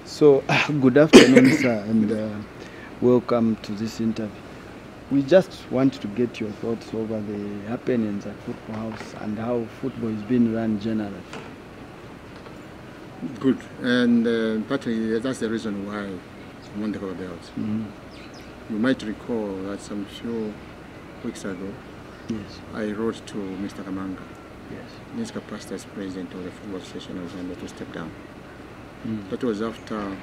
So, good afternoon, sir, and welcome to this interview. We just want to get your thoughts over the happenings at Football House and how football is being run generally. Good, and partly that's the reason why I want to talk about. You might recall that some few weeks ago, Yes. I wrote to Mr. Kamanga, Yes. in his capacity as president of the Football Association of Zambia, to step down. That was after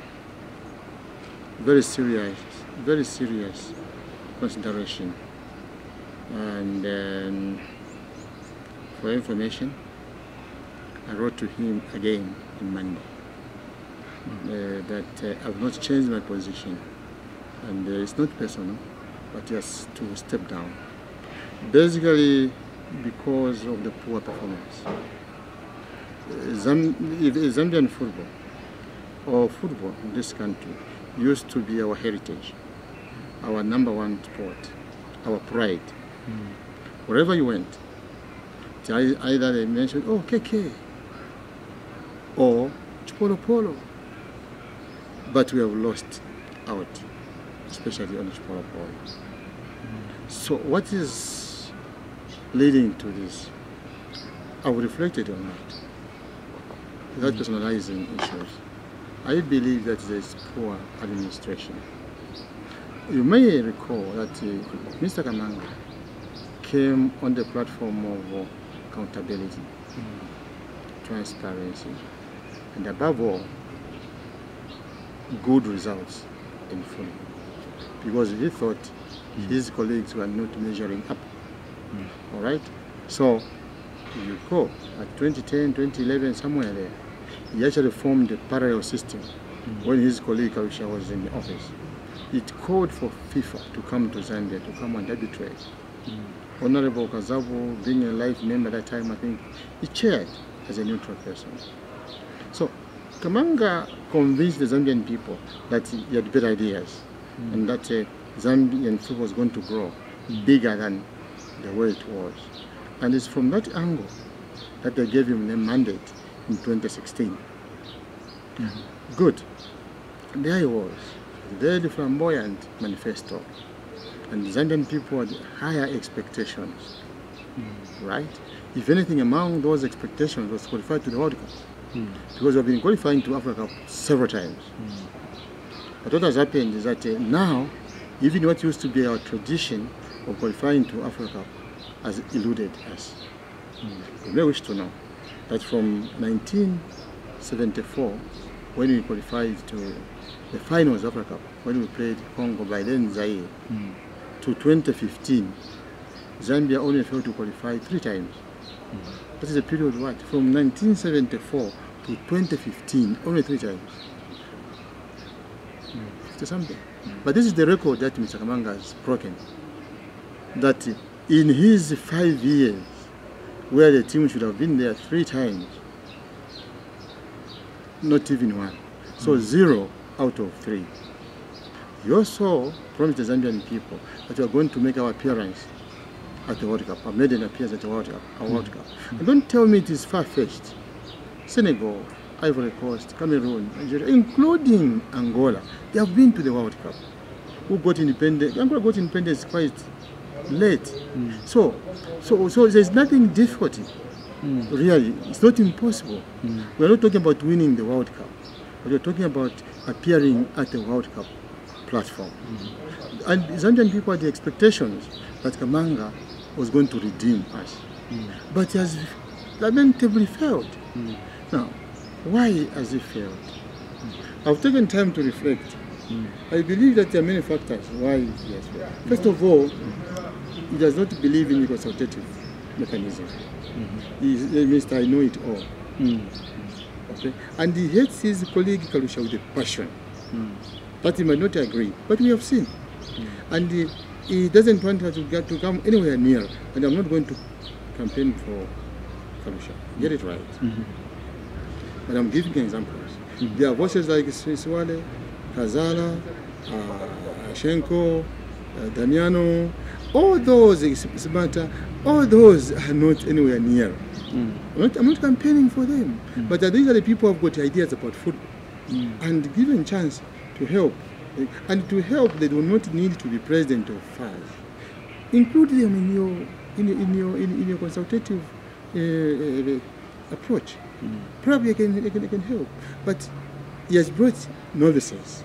very serious consideration. And for information, I wrote to him again on Monday that I've not changed my position, and it's not personal, but yes, to step down. Basically, because of the poor performance. Zambian football, or football in this country, used to be our heritage, our #1 sport, our pride. Wherever you went, either they mentioned, oh, KK, or Chipolo Polo. But we have lost out, especially on Chipolo Polo. So what is leading to this? I've reflected on that, without personalizing issues. I believe that there is poor administration. You may recall that Mr. Kamanga came on the platform of accountability, transparency, and above all, good results in football. Because he thought his colleagues were not measuring up. All right? So, you recall, at 2010, 2011, somewhere there, he actually formed a parallel system when his colleague Karusha was in the office. It called for FIFA to come to Zambia to come and arbitrate. Honorable Kazabu, being a life member at that time, I think, he chaired as a neutral person. So Kamanga convinced the Zambian people that he had better ideas and that Zambian football was going to grow bigger than the way it was. And it's from that angle that they gave him the mandate in 2016. Good. And there he was, a very flamboyant manifesto. And the Zambian people had higher expectations, right? If anything, among those expectations was qualified to the World Cup. Because we've been qualifying to Africa several times. But what has happened is that now, even what used to be our tradition of qualifying to Africa has eluded us. You may wish to know that from 1974, when we qualified to the finals of Africa Cup, when we played Congo, by then Zaire, to 2015, Zambia only failed to qualify 3 times. That is a period what? From 1974 to 2015, only 3 times. 50 something. But this is the record that Mr. Kamanga has broken. That in his 5 years, where the team should have been there 3 times, not even 1. So 0 out of 3. You also promised the Zambian people that you are going to make our appearance at the World Cup. I've made an appearance at the World Cup. And don't tell me it is far-fetched. Senegal, Ivory Coast, Cameroon, Nigeria, including Angola, they have been to the World Cup. Who got independence? Angola got independence quite late. So there's nothing difficult. Really, it's not impossible. We're not talking about winning the World Cup, but we're talking about appearing at the World Cup platform. And Zambian people had the expectations that Kamanga was going to redeem us. But he has lamentably failed. Now, why has he failed? I've taken time to reflect. I believe that there are many factors why he has failed. First of all, he does not believe in the consultative mechanism. He Mr. I know it all. Okay? And he hates his colleague Karusha with a passion. That he might not agree, but we have seen. And he doesn't want her to come anywhere near. And I'm not going to campaign for Karusha. Get it right. But I'm giving examples. There are voices like Swale, Kazala, Shenko, Damiano, all those, Sibata, all those are not anywhere near. I'm not campaigning for them. But these are the people who have got ideas about football. and given chance to help. And to help, they do not need to be president of FAS. Include them in your consultative approach. Probably they can help. But he has brought novices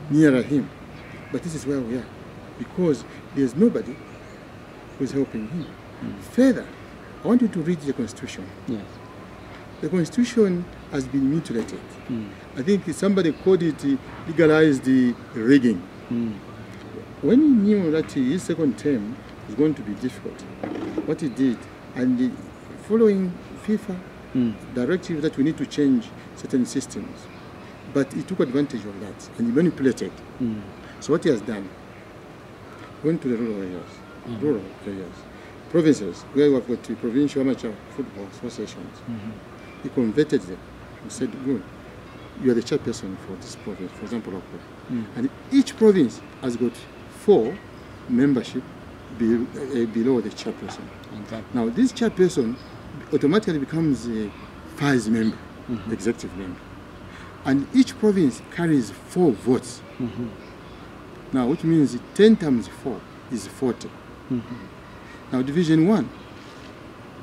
nearer him. But this is where we are, because there's nobody who's helping him. Further, I want you to read the Constitution. Yes. The Constitution has been mutilated. I think somebody called it legalized rigging. When he knew that his second term was going to be difficult, what he did, and following FIFA directive that we need to change certain systems, but he took advantage of that and he manipulated. So what he has done, went to the rural areas, provinces where we have got the provincial amateur football associations. He converted them and said, good, you are the chairperson for this province, for example, Okwe. And each province has got 4 membership below the chairperson. Exactly. Now, this chairperson automatically becomes a FAS member, executive member. And each province carries 4 votes. Now, which means 10 times 4 is 40. Now, Division 1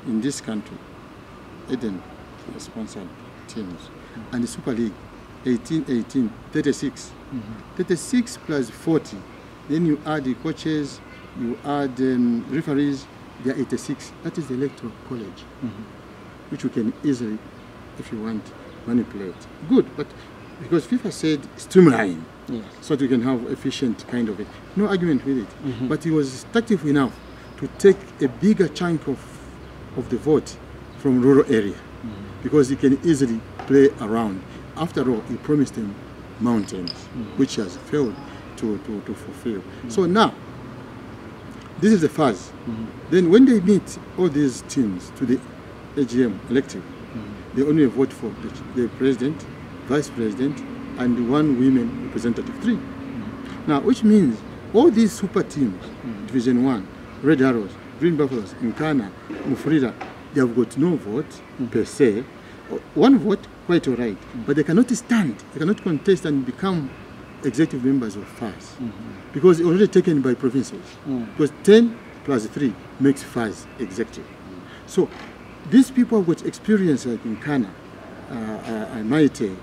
in this country, Eden sponsored teams, and the Super League, 18, 36. 36 plus 40. Then you add the coaches, you add referees, they are 86. That is the electoral college, which you can easily, if you want, manipulate. Good, but because FIFA said streamline, so that you can have efficient kind of it. No argument with it. But he was tactful enough to take a bigger chunk of the vote from rural area, because he can easily play around. After all, he promised them mountains, which he has failed to fulfill. So now, this is the FAS. Then when they meet all these teams to the AGM elective, they only vote for the president, vice president, and 1 women representative, 3. Now, which means all these super teams, Division 1, Red Arrows, Green Buffaloes, Nkana, Mufurira, they have got no vote per se. 1 vote, quite all right, but they cannot stand, they cannot contest and become executive members of FAS, because it's already taken by provinces. Because 10 plus 3 makes FAS executive. So these people have got experience like in Nkana, Maite,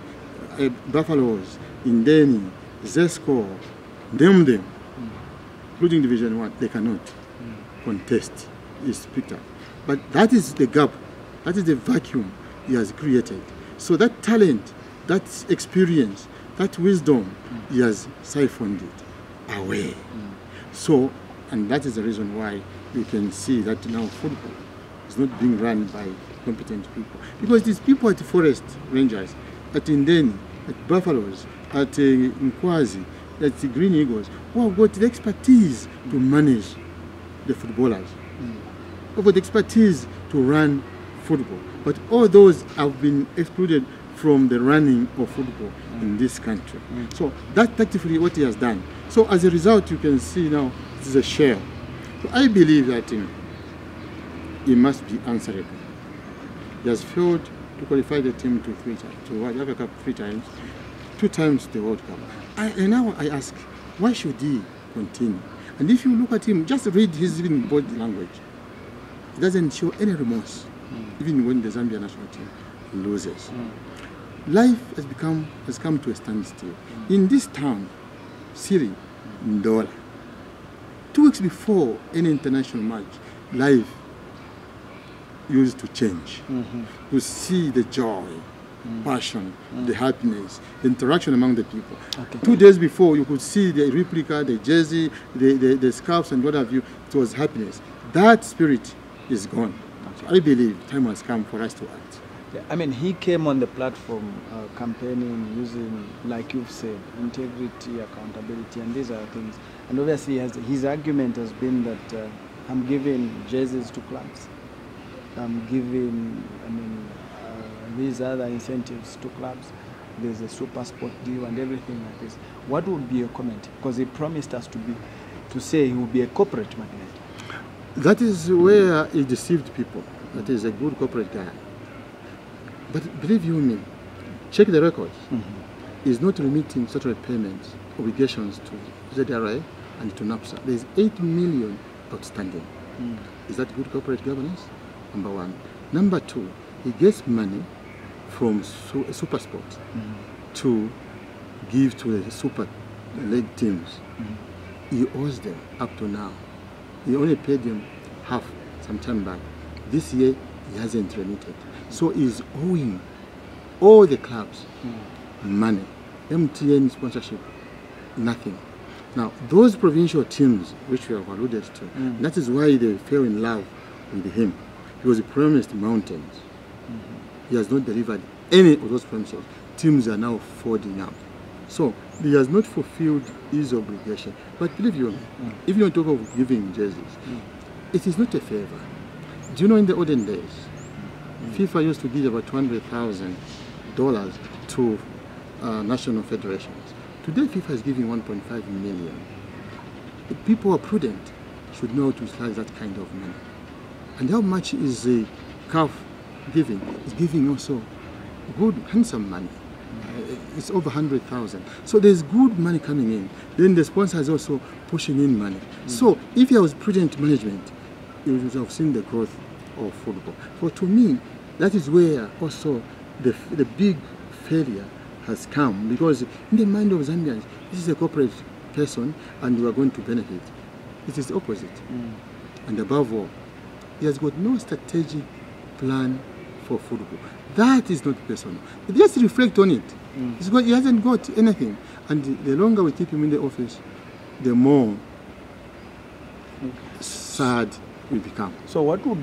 Buffaloes, Indeni, Zesco, name them, including Division 1, they cannot contest, is picked up. But that is the gap, that is the vacuum he has created. So that talent, that experience, that wisdom, he has siphoned it away. So, and that is the reason why you can see that now football is not being run by competent people. Because these people at the Forest Rangers, at Indeni, at Buffaloes, at Nkwazi, at the Green Eagles, who have got the expertise to manage the footballers, who have got the expertise to run football. But all those have been excluded from the running of football in this country. So that's tactically what he has done. So as a result, you can see now this is a shell. So I believe that he must be answerable. He has failed to qualify the team to Africa Cup 3 times, 2 times the World Cup. And now I ask, why should he continue? And if you look at him, just read his body language. He doesn't show any remorse, even when the Zambia national team loses. Life has come to a standstill. In this town, Siri, Ndola, 2 weeks before any international match, life used to change. You see the joy, passion, the happiness, the interaction among the people. 2 days before, you could see the replica, the jersey, the scarves and what have you. It was happiness. That spirit is gone. So I believe time has come for us to act. Yeah, I mean, he came on the platform campaigning using, like you've said, integrity, accountability, and these are things. And obviously, his argument has been that I'm giving jerseys to clubs. I'm giving, these other incentives to clubs. There's a super sport deal and everything like this. What would be your comment? Because he promised us to say he will be a corporate magnate. That is where he deceived people. That is a good corporate guy. But believe you me, check the records. is not remitting statutory payments, obligations to ZRA and to NAPSA. There's 8 million outstanding. Is that good corporate governance? Number one. Number two, he gets money from Super Sports to give to the Super League teams. He owes them up to now. He only paid them half some time back. This year, he hasn't remitted. So he's owing all the clubs money. MTN sponsorship, nothing. Now, those provincial teams, which we have alluded to, that is why they fell in love with him. He was promised mountains. He has not delivered any of those promises. Teams are now folding out. So, he has not fulfilled his obligation. But believe you me, if you talk of giving jerseys, it is not a favor. Do you know in the olden days, FIFA used to give about $200,000 to national federations. Today, FIFA is giving 1.5 million. The people who are prudent should know how to utilize that kind of money. And how much is the CAF giving? It's giving also good, handsome money. It's over 100,000. So there's good money coming in. Then the sponsor is also pushing in money. So if there was prudent management, you would have seen the growth of football. But to me, that is where also the big failure has come, because in the mind of Zambians, this is a corporate person and we are going to benefit. It is the opposite. And above all, he has got no strategic plan for football. That is not personal. Just reflect on it. He hasn't got anything. And the longer we keep him in the office, the more sad we become. So what would